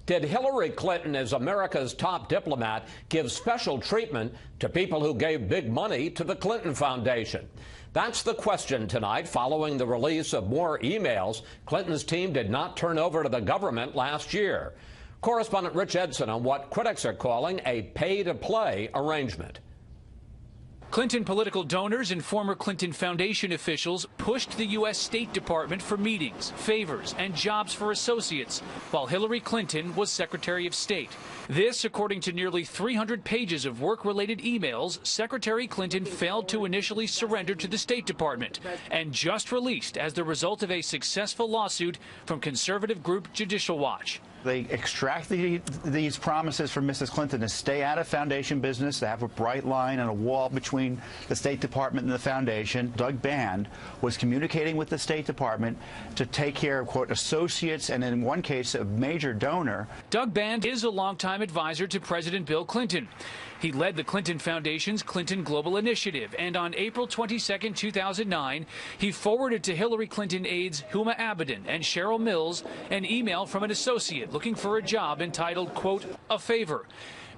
Did Hillary Clinton, as America's top diplomat, give special treatment to people who gave big money to the Clinton Foundation? That's the question tonight following the release of more emails Clinton's team did not turn over to the government last year. Correspondent Rich Edson on what critics are calling a pay-to-play arrangement. Clinton political donors and former Clinton Foundation officials pushed the U.S. State Department for meetings, favors, and jobs for associates, while Hillary Clinton was Secretary of State. This, according to nearly 300 pages of work-related emails Secretary Clinton failed to initially surrender to the State Department and just released as the result of a successful lawsuit from conservative group Judicial Watch. They extract these promises from Mrs. Clinton to stay out of foundation business, to have a bright line and a wall between the State Department and the foundation. Doug Band was communicating with the State Department to take care of, quote, associates and, in one case, a major donor. Doug Band is a longtime advisor to President Bill Clinton. He led the Clinton Foundation's Clinton Global Initiative, and on April 22, 2009, he forwarded to Hillary Clinton aides Huma Abedin and Cheryl Mills an email from an associate looking for a job entitled, quote, a favor.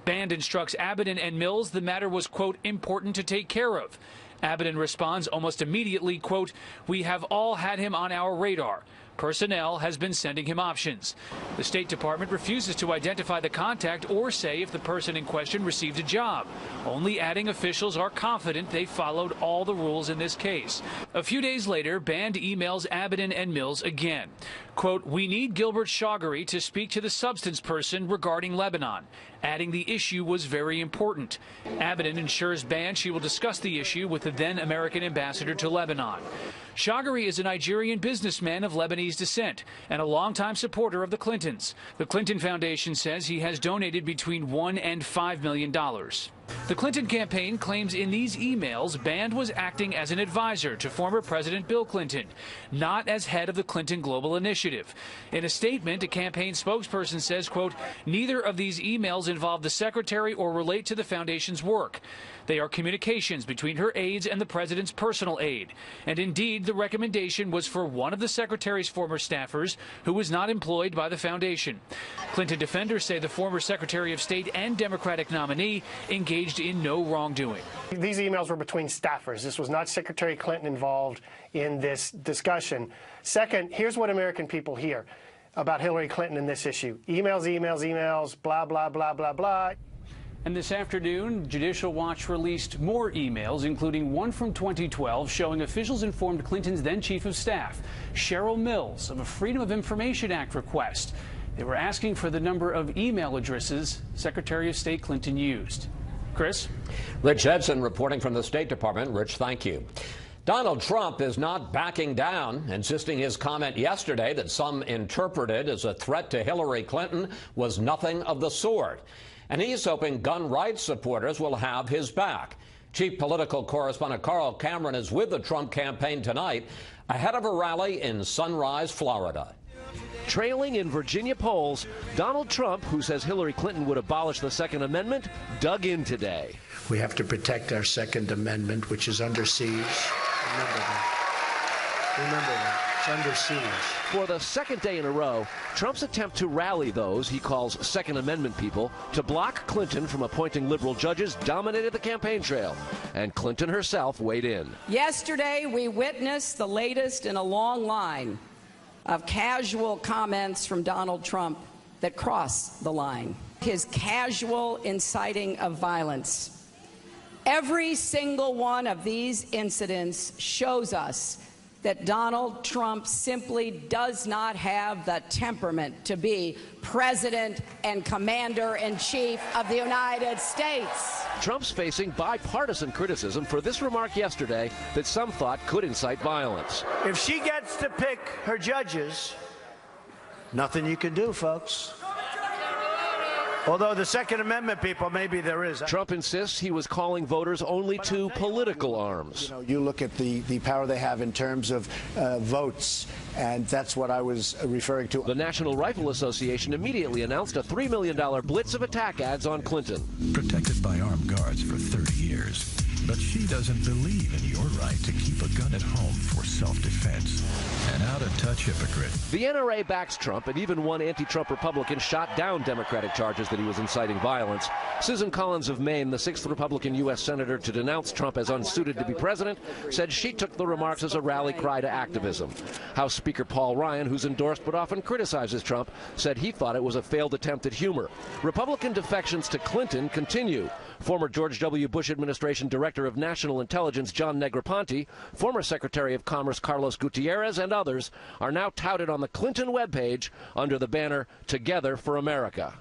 Band instructs Abedin and Mills the matter was, quote, important to take care of. Abedin responds almost immediately, quote, we have all had him on our radar. Personnel has been sending him options. The State Department refuses to identify the contact or say if the person in question received a job, only adding officials are confident they followed all the rules in this case. A few days later, Band emails Abedin and Mills again. Quote, we need Gilbert Shoggery to speak to the substance person regarding Lebanon, adding the issue was very important. Abedin assures Band she will discuss the issue with the then American ambassador to Lebanon. Shoggery is a Nigerian businessman of Lebanese descent and a longtime supporter of the Clintons. The Clinton Foundation says he has donated between $1 and $5 million. The Clinton campaign claims in these emails Band was acting as an advisor to former President Bill Clinton, not as head of the Clinton Global Initiative. In a statement, a campaign spokesperson says, quote, neither of these emails involve the secretary or relate to the foundation's work. They are communications between her aides and the president's personal aide. And indeed, the recommendation was for one of the secretary's former staffers who was not employed by the foundation. Clinton defenders say the former Secretary of State and Democratic nominee engaged in no wrongdoing. These emails were between staffers. This was not Secretary Clinton involved in this discussion. Second, here's what American people hear about Hillary Clinton in this issue. Emails, emails, emails, blah, blah, blah, blah, blah. And this afternoon, Judicial Watch released more emails, including one from 2012 showing officials informed Clinton's then chief of staff, Cheryl Mills, of a Freedom of Information Act request. They were asking for the number of email addresses Secretary of State Clinton used. Chris? Rich Edson reporting from the State Department. Rich, thank you. Donald Trump is not backing down, insisting his comment yesterday that some interpreted as a threat to Hillary Clinton was nothing of the sort. And he's hoping gun rights supporters will have his back. Chief political correspondent Carl Cameron is with the Trump campaign tonight ahead of a rally in Sunrise, Florida. Trailing in Virginia polls, Donald Trump, who says Hillary Clinton would abolish the Second Amendment, dug in today. We have to protect our Second Amendment, which is under siege. Remember that. Remember that. It's under siege. For the second day in a row, Trump's attempt to rally those he calls Second Amendment people to block Clinton from appointing liberal judges dominated the campaign trail, and Clinton herself weighed in. Yesterday, we witnessed the latest in a long line of casual comments from Donald Trump that cross the line. His casual inciting of violence. Every single one of these incidents shows us that Donald Trump simply does not have the temperament to be President and Commander-in-Chief of the United States. Trump's facing bipartisan criticism for this remark yesterday that some thought could incite violence. If she gets to pick her judges, nothing you can do, folks. Although the Second Amendment people, maybe there is. Trump insists he was calling voters only to political arms. You look at the power they have in terms of votes, and that's what I was referring to. The National Rifle Association immediately announced a $3 million blitz of attack ads on Clinton. Protected by armed guards for 30 years. But she doesn't believe in your right to keep a gun at home for self-defense. An out-of-touch hypocrite. The NRA backs Trump, and even one anti-Trump Republican shot down Democratic charges that he was inciting violence. Susan Collins of Maine, the 6th Republican U.S. Senator to denounce Trump as unsuited to be president, said she took the remarks as a rally cry to activism. House Speaker Paul Ryan, who's endorsed but often criticizes Trump, said he thought it was a failed attempt at humor. Republican defections to Clinton continue. Former George W. Bush administration Director of National Intelligence John Negroponte, former Secretary of Commerce Carlos Gutierrez, and others are now touted on the Clinton webpage under the banner Together for America.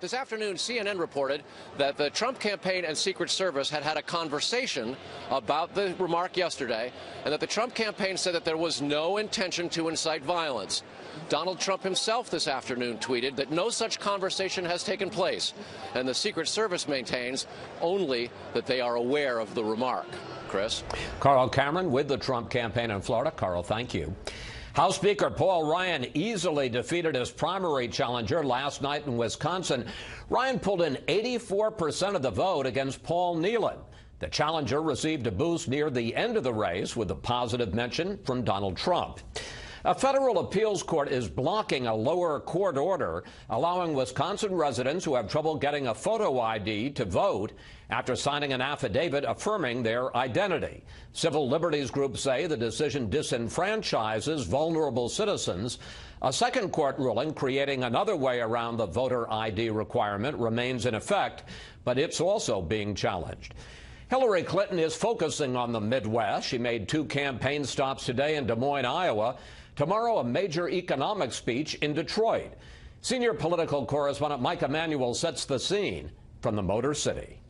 This afternoon, CNN reported that the Trump campaign and Secret Service had a conversation about the remark yesterday, and that the Trump campaign said that there was no intention to incite violence. Donald Trump himself this afternoon tweeted that no such conversation has taken place, and the Secret Service maintains only that they are aware of the remark. Chris? Carl Cameron with the Trump campaign in Florida. Carl, thank you. House Speaker Paul Ryan easily defeated his primary challenger last night in Wisconsin. Ryan pulled in 84% of the vote against Paul Nehlen. The challenger received a boost near the end of the race with a positive mention from Donald Trump. A federal appeals court is blocking a lower court order allowing Wisconsin residents who have trouble getting a photo ID to vote after signing an affidavit affirming their identity. Civil liberties groups say the decision disenfranchises vulnerable citizens. A second court ruling creating another way around the voter ID requirement remains in effect, but it's also being challenged. Hillary Clinton is focusing on the Midwest. She made 2 campaign stops today in Des Moines, Iowa. Tomorrow, a major economic speech in Detroit. Senior political correspondent Mike Emanuel sets the scene from the Motor City.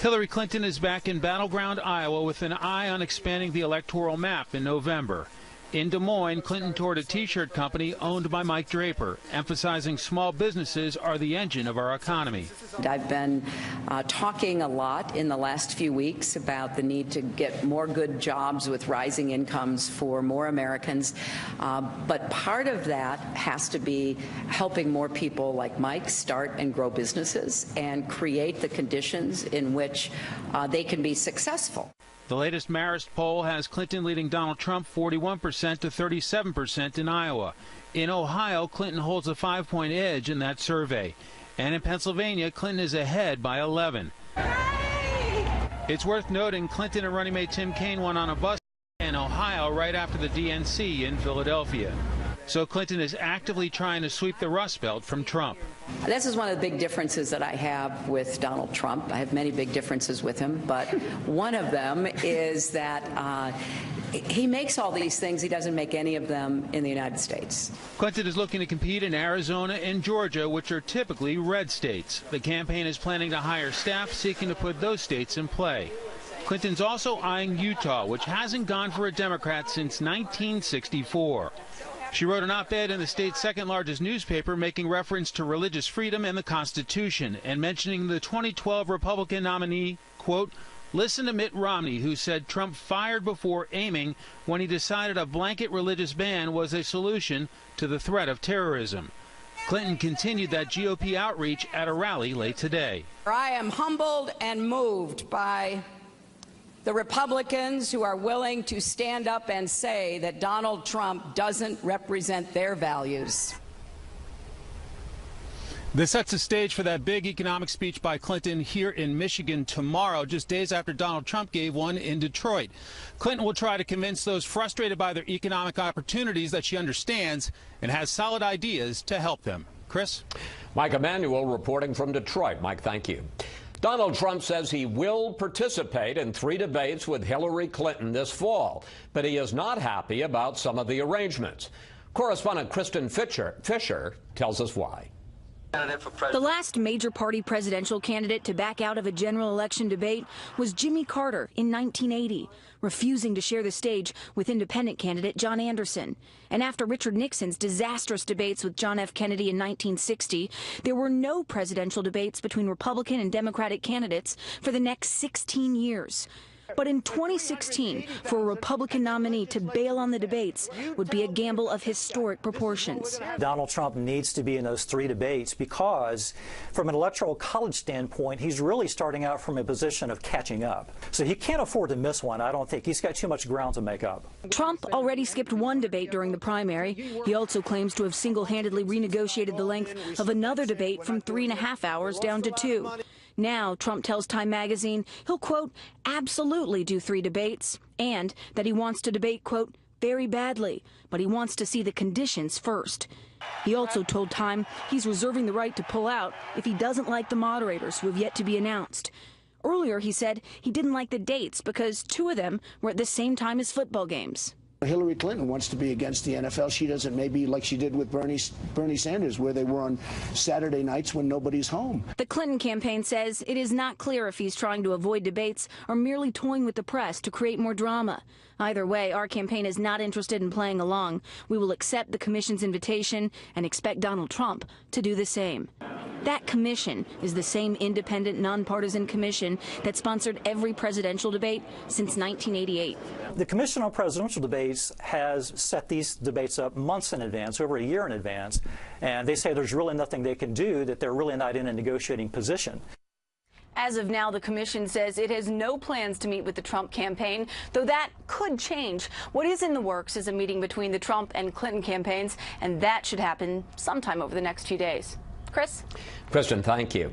Hillary Clinton is back in battleground Iowa with an eye on expanding the electoral map in November. In Des Moines, Clinton toured a T-shirt company owned by Mike Draper, emphasizing small businesses are the engine of our economy. I've been talking a lot in the last few weeks about the need to get more good jobs with rising incomes for more Americans. But part of that has to be helping more people like Mike start and grow businesses and create the conditions in which they can be successful. The latest Marist poll has Clinton leading Donald Trump 41% to 37% in Iowa. In Ohio, Clinton holds a 5-point edge in that survey. And in Pennsylvania, Clinton is ahead by 11. It's worth noting Clinton and running mate Tim Kaine won on a bus in Ohio right after the DNC in Philadelphia. So Clinton is actively trying to sweep the Rust Belt from Trump. This is one of the big differences that I have with Donald Trump. I have many big differences with him, but one of them is that he makes all these things. He doesn't make any of them in the United States. Clinton is looking to compete in Arizona and Georgia, which are typically red states. The campaign is planning to hire staff seeking to put those states in play. Clinton's also eyeing Utah, which hasn't gone for a Democrat since 1964. She wrote an op-ed in the state's second-largest newspaper making reference to religious freedom and the Constitution and mentioning the 2012 Republican nominee, quote, listen to Mitt Romney, who said Trump fired before aiming when he decided a blanket religious ban was a solution to the threat of terrorism. Clinton continued that GOP outreach at a rally late today. I am humbled and moved by the Republicans who are willing to stand up and say that Donald Trump doesn't represent their values. This sets the stage for that big economic speech by Clinton here in Michigan tomorrow, just days after Donald Trump gave one in Detroit. Clinton will try to convince those frustrated by their economic opportunities that she understands and has solid ideas to help them. Chris? Mike Emanuel reporting from Detroit. Mike, thank you. Donald Trump says he will participate in 3 debates with Hillary Clinton this fall, but he is not happy about some of the arrangements. Correspondent Kristen Fisher tells us why. The last major party presidential candidate to back out of a general election debate was Jimmy Carter in 1980, refusing to share the stage with independent candidate John Anderson. And after Richard Nixon's disastrous debates with John F. Kennedy in 1960, there were no presidential debates between Republican and Democratic candidates for the next 16 years. But in 2016, for a Republican nominee to bail on the debates would be a gamble of historic proportions. Donald Trump needs to be in those 3 debates because, from an electoral college standpoint, he's really starting out from a position of catching up. So he can't afford to miss one, I don't think. He's got too much ground to make up. Trump already skipped 1 debate during the primary. He also claims to have single-handedly renegotiated the length of another debate from 3.5 hours down to 2. Now, Trump tells Time magazine he'll, quote, absolutely do 3 debates, and that he wants to debate, quote, very badly, but he wants to see the conditions first. He also told Time he's reserving the right to pull out if he doesn't like the moderators who have yet to be announced. Earlier, he said he didn't like the dates because 2 of them were at the same time as football games. Hillary Clinton wants to be against the NFL. She doesn't, maybe like she did with Bernie Sanders, where they were on Saturday nights when nobody's home. The Clinton campaign says it is not clear if he's trying to avoid debates or merely toying with the press to create more drama. Either way, our campaign is not interested in playing along. We will accept the commission's invitation and expect Donald Trump to do the same. That commission is the same independent, nonpartisan commission that sponsored every presidential debate since 1988. The Commission on Presidential Debates has set these debates up months in advance, over a year in advance, and they say there's really nothing they can do, that they're really not in a negotiating position. As of now, the commission says it has no plans to meet with the Trump campaign, though that could change. What is in the works is a meeting between the Trump and Clinton campaigns, and that should happen sometime over the next few days. Chris? Kristen, thank you.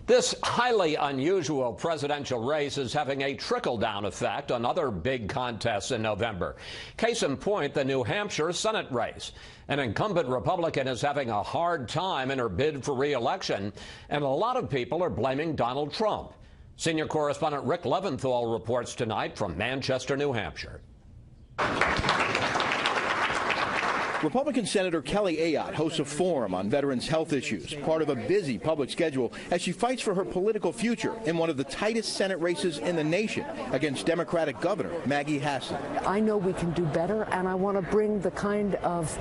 This highly unusual presidential race is having a trickle-down effect on other big contests in November. Case in point, the New Hampshire Senate race. An incumbent Republican is having a hard time in her bid for re-election, and a lot of people are blaming Donald Trump. Senior correspondent Rick Leventhal reports tonight from Manchester, New Hampshire. Republican Senator Kelly Ayotte hosts a forum on veterans' health issues, part of a busy public schedule as she fights for her political future in one of the tightest Senate races in the nation against Democratic Governor Maggie Hassan. I know we can do better, and I want to bring the kind of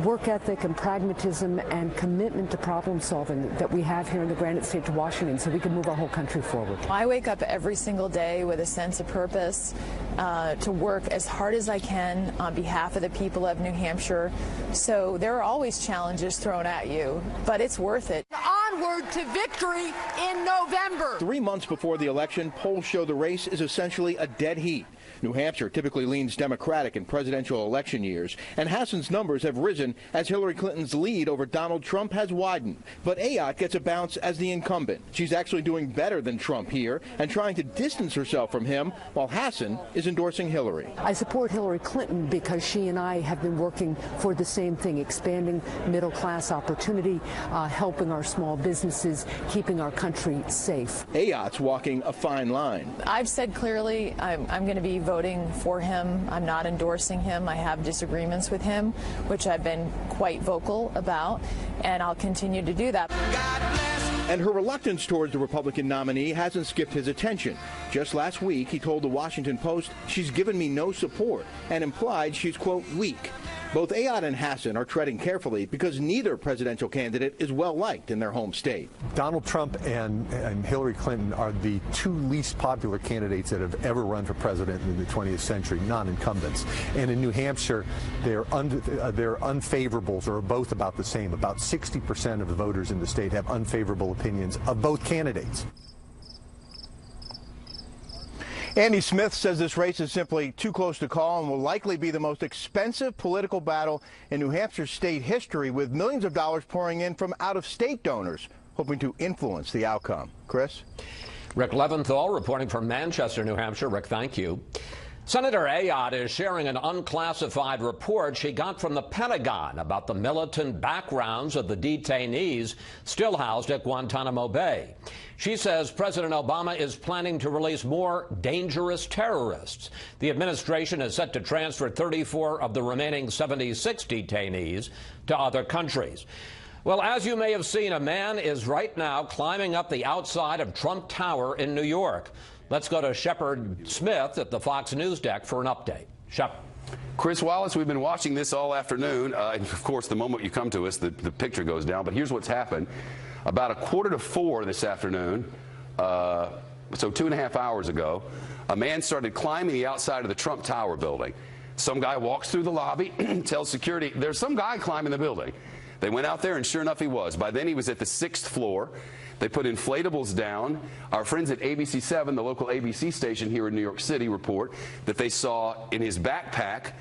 work ethic and pragmatism and commitment to problem solving that we have here in the Granite State to Washington so we can move our whole country forward. I wake up every single day with a sense of purpose to work as hard as I can on behalf of the people of New Hampshire. So there are always challenges thrown at you, but it's worth it. Onward to victory in November. 3 months before the election, polls show the race is essentially a dead heat. New Hampshire typically leans Democratic in presidential election years, and Hassan's numbers have risen as Hillary Clinton's lead over Donald Trump has widened. But Ayotte gets a bounce as the incumbent. She's actually doing better than Trump here and trying to distance herself from him, while Hassan is endorsing Hillary. I support Hillary Clinton because she and I have been working for the same thing, expanding middle-class opportunity, helping our small businesses, keeping our country safe. Ayotte's walking a fine line. I've said clearly I'm going to be voting for him. I'm not endorsing him. I have disagreements with him, which I've been quite vocal about, and I'll continue to do that. And her reluctance towards the Republican nominee hasn't skipped his attention. Just last week, he told the Washington Post, "She's given me no support," and implied she's, quote, weak. Both Ayotte and Hassan are treading carefully because neither presidential candidate is well-liked in their home state. Donald Trump and Hillary Clinton are the 2 least popular candidates that have ever run for president in the 20th century, non-incumbents. And in New Hampshire, their unfavorables are both about the same. About 60% of the voters in the state have unfavorable opinions of both candidates. Andy Smith says this race is simply too close to call and will likely be the most expensive political battle in New Hampshire state history, with millions of dollars pouring in from out-of-state donors hoping to influence the outcome. Chris? Rick Leventhal reporting from Manchester, New Hampshire. Rick, thank you. Senator Ayotte is sharing an unclassified report she got from the Pentagon about the militant backgrounds of the detainees still housed at Guantanamo Bay. She says President Obama is planning to release more dangerous terrorists. The administration is set to transfer 34 of the remaining 76 detainees to other countries. Well, as you may have seen, a man is right now climbing up the outside of Trump Tower in New York. Let's go to Shepard Smith at the Fox News deck for an update. Shepard. Chris Wallace, we've been watching this all afternoon. And of course, the moment you come to us, the picture goes down. But here's what's happened. About 3:45 this afternoon, so 2.5 hours ago, a man started climbing the outside of the Trump Tower building. Some guy walks through the lobby, tells security, there's some guy climbing the building. They went out there, and sure enough, he was. By then, he was at the 6th floor. They put inflatables down. Our friends at ABC7, the local ABC station here in New York City, report that they saw in his backpack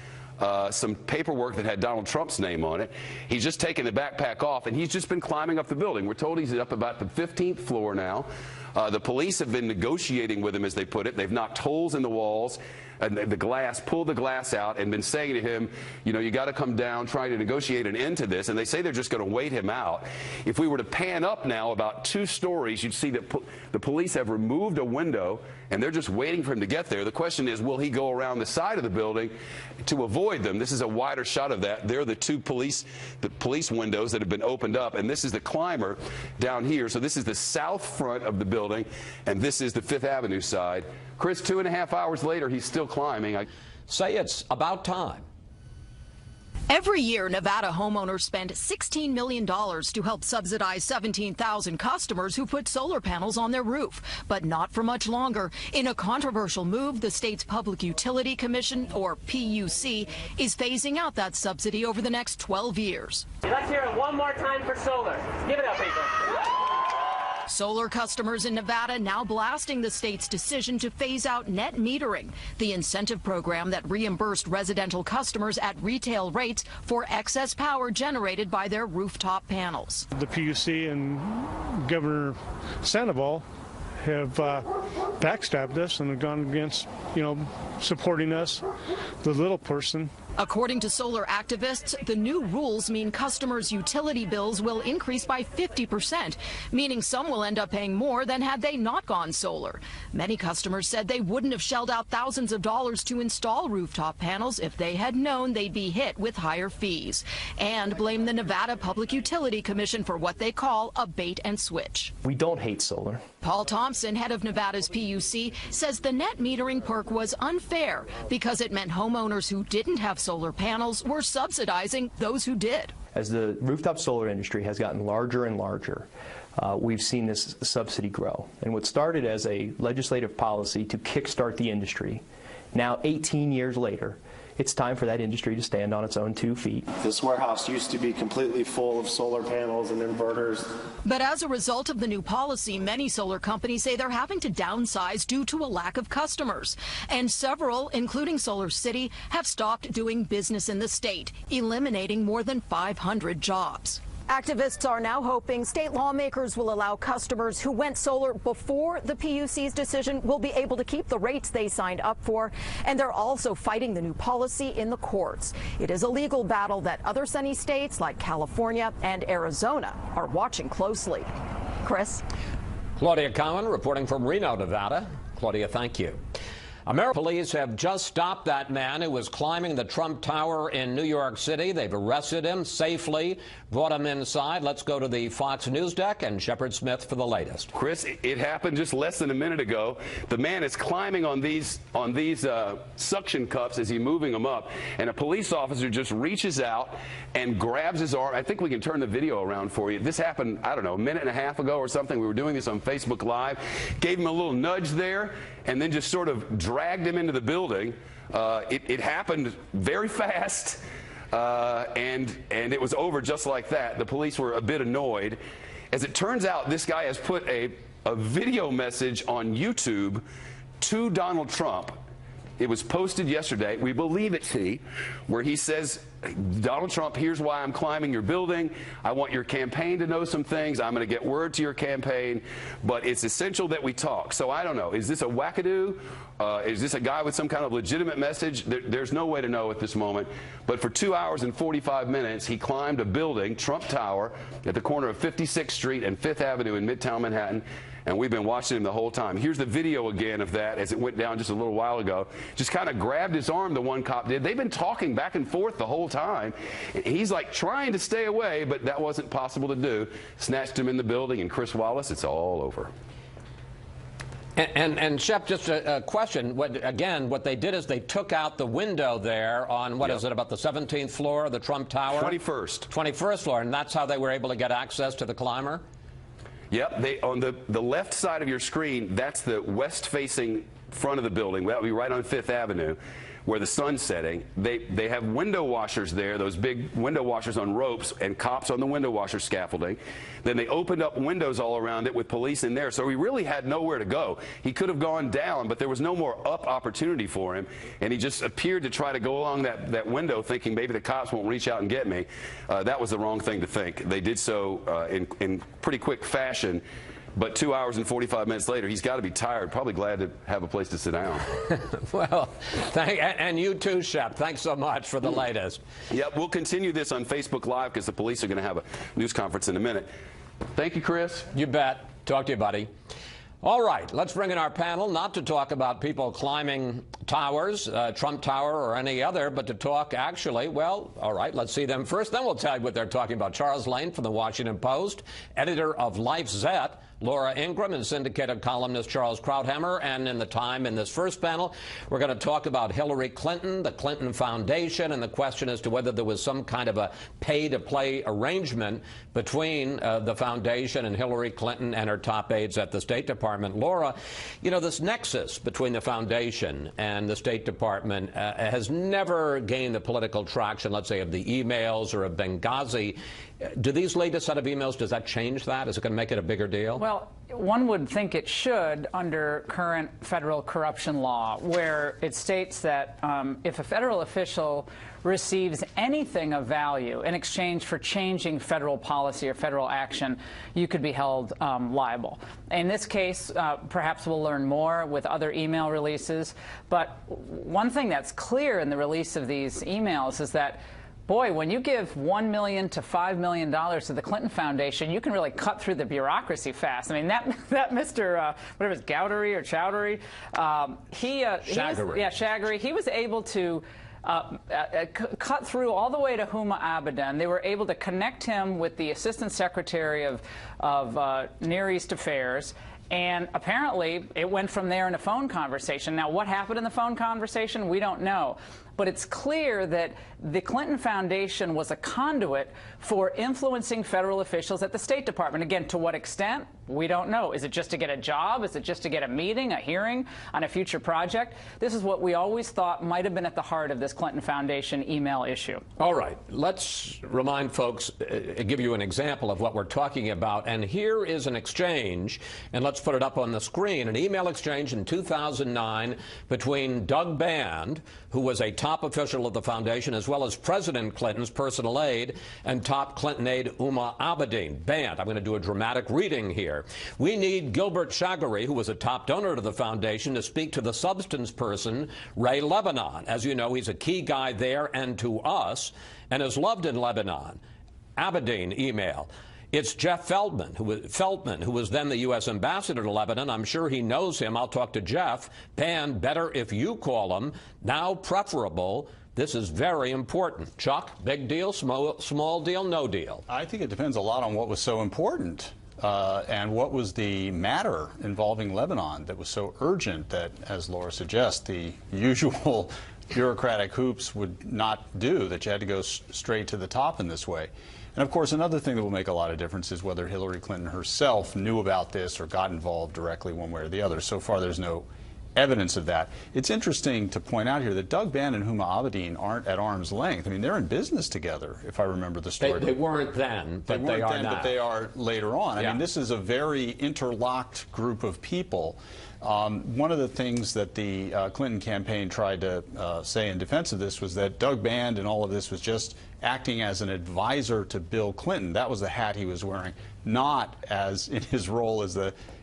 some paperwork that had Donald Trump's name on it. He's just taken the backpack off, and he's just been climbing up the building. We're told he's up about the 15th floor now. The police have been negotiating with him, as they put it. They've knocked holes in the walls and the glass, pulled the glass out, and been saying to him, you know, you got to come down, trying to negotiate an end to this. And they say they're just going to wait him out. If we were to pan up now about 2 stories, you'd see that the police have removed a window, and they're just waiting for him to get there. The question is, will he go around the side of the building to avoid them? This is a wider shot of that. They're the 2 police windows that have been opened up, and this is the climber down here. So this is the south front of the building, and this is the 5th Avenue side. Chris, 2.5 hours later, he's still climbing. Say it's about time. Every year, Nevada homeowners spend $16 million to help subsidize 17,000 customers who put solar panels on their roof, but not for much longer. In a controversial move, the state's Public Utility Commission, or PUC, is phasing out that subsidy over the next 12 years. Let's hear it one more time for solar. Give it up, people. Solar customers in Nevada now blasting the state's decision to phase out net metering, the incentive program that reimbursed residential customers at retail rates for excess power generated by their rooftop panels. The PUC and Governor Sandoval have backstabbed us and have gone against, supporting us, the little person. According to solar activists, the new rules mean customers' utility bills will increase by 50%, meaning some will end up paying more than had they not gone solar. Many customers said they wouldn't have shelled out thousands of dollars to install rooftop panels if they had known they'd be hit with higher fees, and blame the Nevada Public Utility Commission for what they call a bait and switch. We don't hate solar. Paul Thompson, head of Nevada's PUC, says the net metering perk was unfair because it meant homeowners who didn't have solar panels were subsidizing those who did. As the rooftop solar industry has gotten larger and larger, we've seen this subsidy grow. And what started as a legislative policy to kickstart the industry, now 18 years later, it's time for that industry to stand on its own 2 feet. This warehouse used to be completely full of solar panels and inverters. But as a result of the new policy, many solar companies say they're having to downsize due to a lack of customers. And several, including Solar City, have stopped doing business in the state, eliminating more than 500 jobs. Activists are now hoping state lawmakers will allow customers who went solar before the PUC's decision will be able to keep the rates they signed up for. And they're also fighting the new policy in the courts. It is a legal battle that other sunny states like California and Arizona are watching closely. Chris? Claudia Cowan reporting from Reno, Nevada. Claudia, thank you. American police have just stopped that man who was climbing the Trump Tower in New York City. They've arrested him safely, brought him inside. Let's go to the Fox News deck and Shepard Smith for the latest. Chris, it happened just less than a minute ago. The man is climbing on these suction cups as he's moving them up, and a police officer just reaches out and grabs his arm. I think we can turn the video around for you. This happened, I don't know, a minute and a half ago or something. We were doing this on Facebook Live. Gave him a little nudge there, and then just sort of dragged him into the building. It happened very fast, and it was over just like that. The police were a bit annoyed. As it turns out, this guy has put a video message on YouTube to Donald Trump. It was posted yesterday. We believe it's he, where he says, Donald Trump, here's why I'm climbing your building. I want your campaign to know some things. I'm going to get word to your campaign, but it's essential that we talk. So I don't know. Is this a wackadoo? Is this a guy with some kind of legitimate message? There's no way to know at this moment. But for 2 hours and 45 minutes, he climbed a building, Trump Tower, at the corner of 56th Street and 5th Avenue in Midtown Manhattan. And we've been watching him the whole time. Here's the video again of that as it went down just a little while ago. Just kind of grabbed his arm, the one cop did. They've been talking back and forth the whole time. He's like trying to stay away, but that wasn't possible to do. Snatched him in the building, and Chris Wallace, it's all over. And Shep, just a question. What they did is they took out the window there on, what is it, about the 17th floor of the Trump Tower? 21st. 21st floor, and that's how they were able to get access to the climber? Yep, on the left side of your screen, that's the west-facing front of the building. That would be right on 5th Avenue, where the sun's setting. They have window washers there, those big window washers on ropes, and cops on the window washer scaffolding. Then they opened up windows all around it with police in there, so he really had nowhere to go. He could have gone down, but there was no more up opportunity for him, and he just appeared to try to go along that window thinking maybe the cops won't reach out and get me. That was the wrong thing to think. They did so in pretty quick fashion. But 2 hours and 45 minutes later, he's got to be tired, probably glad to have a place to sit down. Well, and you too, Shep. Thanks so much for the latest. Yep, we'll continue this on Facebook Live because the police are going to have a news conference in a minute. Thank you, Chris. You bet. Talk to you, buddy. All right, let's bring in our panel, not to talk about people climbing towers, Trump Tower or any other, but to talk actually, well, all right, let's see them first. Then we'll tell you what they're talking about. Charles Lane from the Washington Post, editor of LifeZette, Laura Ingraham, and syndicated columnist Charles Krauthammer. And in this first panel, we're going to talk about Hillary Clinton, the Clinton Foundation, and the question as to whether there was some kind of a pay-to-play arrangement between the foundation and Hillary Clinton and her top aides at the State Department. Laura, you know, this nexus between the foundation and the State Department has never gained the political traction, let's say, of the emails or of Benghazi. Do these latest set of emails, does that change that? Is it going to make it a bigger deal? Well, one would think it should under current federal corruption law, where it states that if a federal official receives anything of value in exchange for changing federal policy or federal action, you could be held liable. In this case, perhaps we'll learn more with other email releases. But one thing that's clear in the release of these emails is that, boy, when you give $1 million to $5 million to the Clinton Foundation, you can really cut through the bureaucracy fast. I mean, that Mr. Whatever it's Gowdery or Chowdhury, Shaggery, he was able to cut through all the way to Huma Abedin. They were able to connect him with the Assistant Secretary of Near East Affairs. And apparently, it went from there in a phone conversation. Now, what happened in the phone conversation, we don't know. But it's clear that the Clinton Foundation was a conduit for influencing federal officials at the State Department. Again, to what extent? We don't know. Is it just to get a job? Is it just to get a meeting, a hearing on a future project? This is what we always thought might have been at the heart of this Clinton Foundation email issue. All right. Let's remind folks, give you an example of what we're talking about. And here is an exchange, and let's put it up on the screen, an email exchange in 2009 between Doug Band, who was a top official of the foundation, as well as President Clinton's personal aide and top Clinton aide Huma Abedin. Band, I'm going to do a dramatic reading here. We need Gilbert Shaggery, who was a top donor to the foundation, to speak to the substance person, Ray Lebanon. As you know, he's a key guy there and to us, and is loved in Lebanon. Abedin email. It's Jeff Feldman, who was then the U.S. ambassador to Lebanon. I'm sure he knows him. I'll talk to Jeff. Pan, better if you call him. Now preferable. This is very important. Chuck, big deal, small deal, no deal? I think it depends a lot on what was so important and what was the matter involving Lebanon that was so urgent that, as Laura suggests, the usual bureaucratic hoops would not do, that you had to go straight to the top in this way. And of course, another thing that will make a lot of difference is whether Hillary Clinton herself knew about this or got involved directly one way or the other. So far, there's no evidence of that. It's interesting to point out here that Doug Band and Huma Abedin aren't at arm's length. I mean, they're in business together, if I remember the story. They weren't then, but they are now. But they are later on. I mean, this is a very interlocked group of people. One of the things that the Clinton campaign tried to say in defense of this was that Doug Band and all of this was just acting as an advisor to Bill Clinton. That was the hat he was wearing, not as in his role as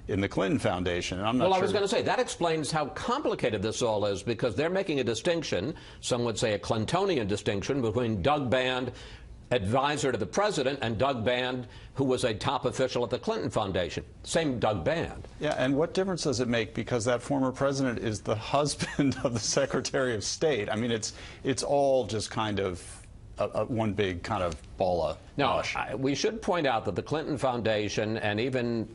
in the Clinton Foundation. And I'm not sure. I was going to say, that explains how complicated this all is, because they're making a distinction, some would say a Clintonian distinction, between Doug Band, advisor to the president, and Doug Band, who was a top official at the Clinton Foundation. Same Doug Band. Yeah, and what difference does it make? Because that former president is the husband of the Secretary of State. I mean, it's all just kind of one big kind of ball of mush. We should point out that the Clinton Foundation, and even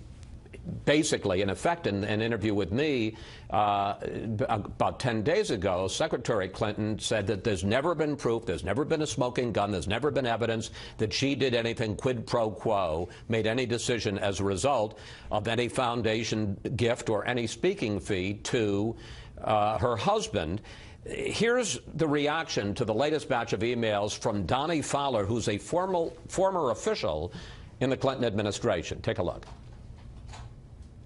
basically, in effect, in an interview with me about 10 days ago, Secretary Clinton said that there's never been proof, there's never been a smoking gun, there's never been evidence that she did anything quid pro quo, made any decision as a result of any foundation gift or any speaking fee to her husband. Here's the reaction to the latest batch of emails from Donnie Fowler, who's a former official in the Clinton administration. Take a look.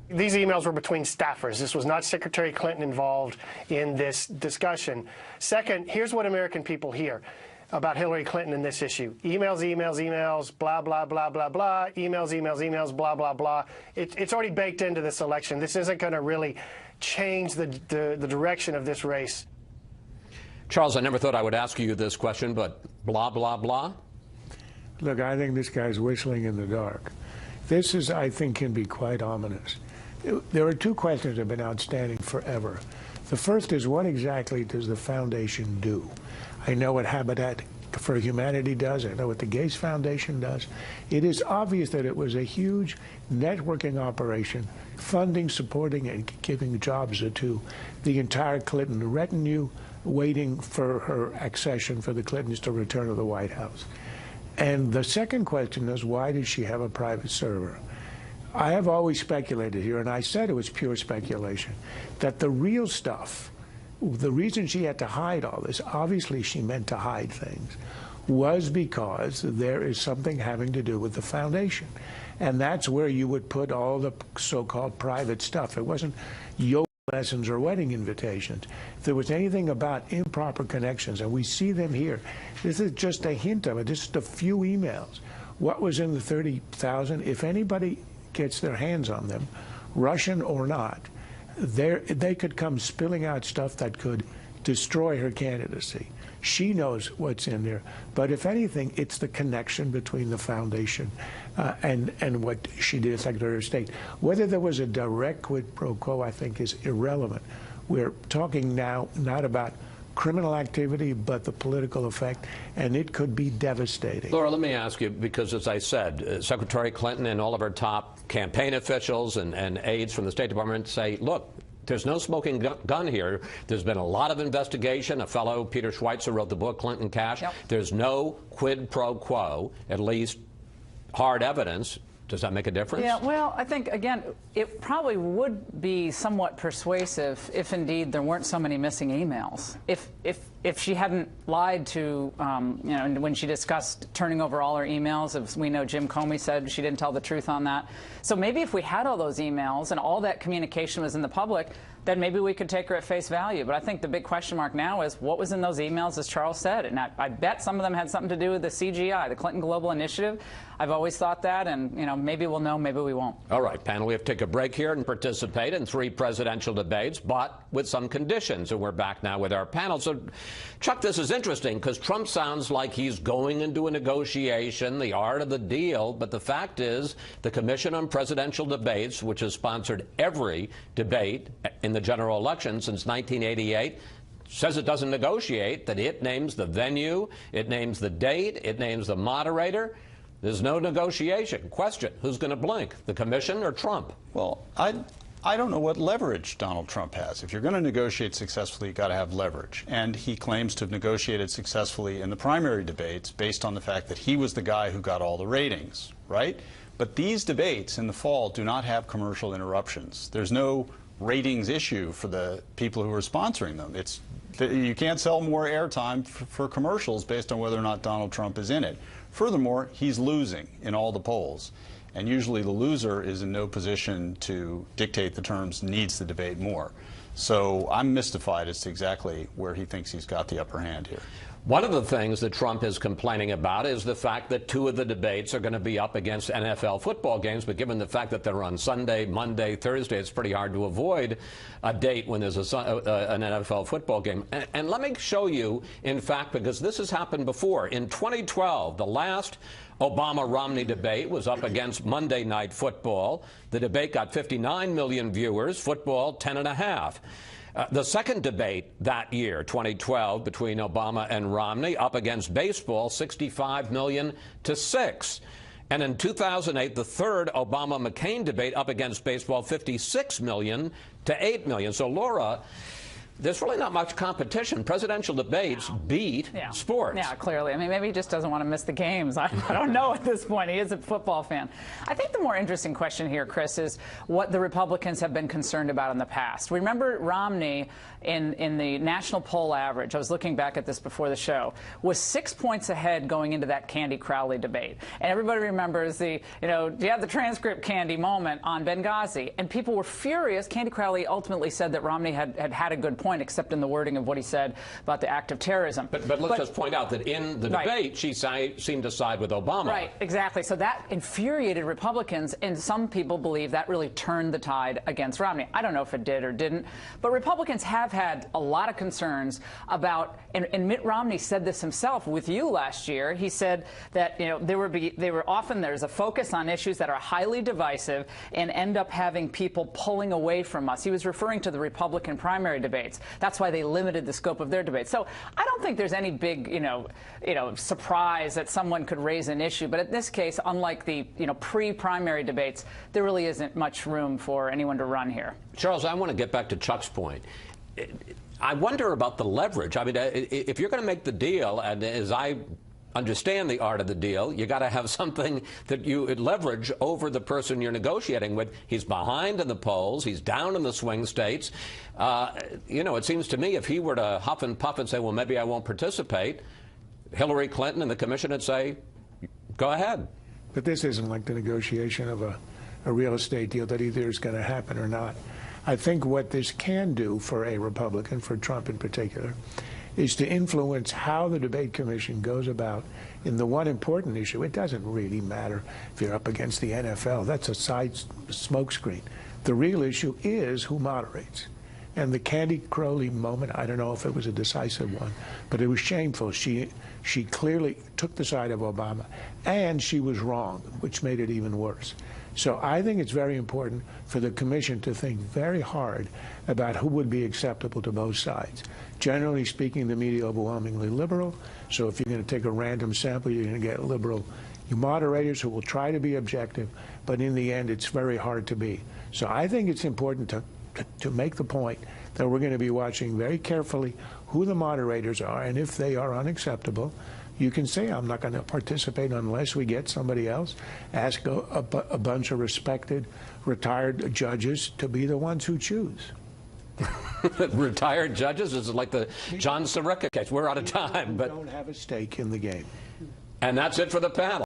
These emails were between staffers. This was not Secretary Clinton involved in this discussion. Second, here's what American people hear about Hillary Clinton and this issue. Emails, emails, emails, blah, blah, blah, blah, blah. Emails, emails, emails, blah, blah, blah. It's already baked into this election. This isn't going to really change the direction of this race. Charles, I never thought I would ask you this question, but blah, blah, blah? Look, I think this guy's whistling in the dark. This is, I think, can be quite ominous. There are two questions that have been outstanding forever. The first is, what exactly does the foundation do? I know what Habitat for Humanity does. I know what the Gates Foundation does. It is obvious that it was a huge networking operation, funding, supporting, and giving jobs to the entire Clinton retinue, waiting for her accession, for the Clintons to return to the White House. And the second question is, why does she have a private server? I have always speculated here, and I said it was pure speculation, that the real stuff, the reason she had to hide all this, obviously she meant to hide things, was because there is something having to do with the foundation. And that's where you would put all the so-called private stuff. It wasn't yoga lessons or wedding invitations. If there was anything about improper connections, and we see them here, this is just a hint of it. This is a few emails. What was in the 30,000? If anybody gets their hands on them, Russian or not, they could come spilling out stuff that could destroy her candidacy. She knows what's in there. But if anything, it's the connection between the foundation and what she did as Secretary of State. Whether there was a direct quid pro quo, I think, is irrelevant. We're talking now not about criminal activity, but the political effect, and it could be devastating. Laura, let me ask you, because as I said, Secretary Clinton and all of her top campaign officials and aides from the State Department say, look, there's no smoking gun here. There's been a lot of investigation. A fellow, Peter Schweitzer, wrote the book, Clinton Cash. Yep. There's no quid pro quo, at least hard evidence. Does that make a difference? Yeah, well, I think, again, it probably would be somewhat persuasive if indeed there weren't so many missing emails. If she hadn't lied to, you know, when she discussed turning over all her emails, as we know Jim Comey said she didn't tell the truth on that. So maybe if we had all those emails and all that communication was in the public, then maybe we could take her at face value. But I think the big question mark now is what was in those emails, as Charles said. And I bet some of them had something to do with the CGI, the Clinton Global Initiative. I've always thought that, and you know, maybe we'll know, maybe we won't. All right, panel, we have to take a break here and participate in 3 presidential debates, but with some conditions. And we're back now with our panel. So, Chuck, this is interesting because Trump sounds like he's going into a negotiation, the art of the deal. But the fact is, the Commission on Presidential Debates, which has sponsored every debate in the general election since 1988, says it doesn't negotiate, that it names the venue, it names the date, it names the moderator. There's no negotiation. Question, who's going to blink, the commission or Trump? Well, I don't know what leverage Donald Trump has. If you're going to negotiate successfully, you've got to have leverage. And he claims to have negotiated successfully in the primary debates based on the fact that he was the guy who got all the ratings, right? But these debates in the fall do not have commercial interruptions. There's no ratings issue for the people who are sponsoring them. You can't sell more airtime for commercials based on whether or not Donald Trump is in it. Furthermore, he's losing in all the polls. And usually the loser is in no position to dictate the terms, needs the debate more. So I'm mystified as to exactly where he thinks he's got the upper hand here. One of the things that Trump is complaining about is the fact that 2 of the debates are going to be up against NFL football games, but given the fact that they're on Sunday, Monday, Thursday, it's pretty hard to avoid a date when there's an NFL football game. And let me show you, in fact, because this has happened before. In 2012, the last Obama-Romney debate was up against Monday Night Football. The debate got 59 million viewers, football 10.5. The second debate that year, 2012, between Obama and Romney, up against baseball, 65 million to 6. And in 2008, the third Obama-McCain debate up against baseball, 56 million to 8 million. So, Laura, there's really not much competition. Presidential debates beat sports. Yeah, clearly. I mean, maybe he just doesn't want to miss the games. I don't know at this point. He is a football fan. I think the more interesting question here, Chris, is what the Republicans have been concerned about in the past. Remember Romney in the national poll average, I was looking back at this before the show, was 6 points ahead going into that Candy Crowley debate. And everybody remembers the, do you have the transcript Candy moment on Benghazi? And people were furious. Candy Crowley ultimately said that Romney had a good point, except in the wording of what he said about the act of terrorism. But let's just point out that in the debate, she seemed to side with Obama. Right, exactly. So that infuriated Republicans, and some people believe that really turned the tide against Romney. I don't know if it did or didn't, but Republicans have had a lot of concerns about, and Mitt Romney said this himself with you last year. He said that there's a focus on issues that are highly divisive and end up having people pulling away from us. He was referring to the Republican primary debates. That's why they limited the scope of their debates. So I don't think there's any big, surprise that someone could raise an issue. But in this case, unlike the, pre-primary debates, there really isn't much room for anyone to run here. Charles, I want to get back to Chuck's point. I wonder about the leverage. I mean, if you're going to make the deal, and as I understand the art of the deal, you got to have something that you leverage over the person you're negotiating with. He's behind in the polls. He's down in the swing states. It seems to me if he were to huff and puff and say, well, maybe I won't participate, Hillary Clinton and the commission would say, go ahead. But this isn't like the negotiation of a real estate deal that either is going to happen or not. I think what this can do for a Republican, for Trump in particular, is to influence how the debate commission goes about in the one important issue. It doesn't really matter if you're up against the NFL. That's a side smokescreen. The real issue is who moderates. And the Candy Crowley moment, I don't know if it was a decisive one, but it was shameful. She clearly took the side of Obama, and she was wrong, which made it even worse. So I think it's very important for the commission to think very hard about who would be acceptable to both sides. Generally speaking, the media overwhelmingly liberal. So if you're going to take a random sample, you're going to get liberal moderators who will try to be objective, but in the end, it's very hard to be. So I think it's important to make the point that we're going to be watching very carefully who the moderators are, and if they are unacceptable, you can say, I'm not going to participate unless we get somebody else. Ask a bunch of respected, retired judges to be the ones who choose. Retired judges? This is like the John Sirica case. We're out of time. But don't have a stake in the game. And that's it for the panel.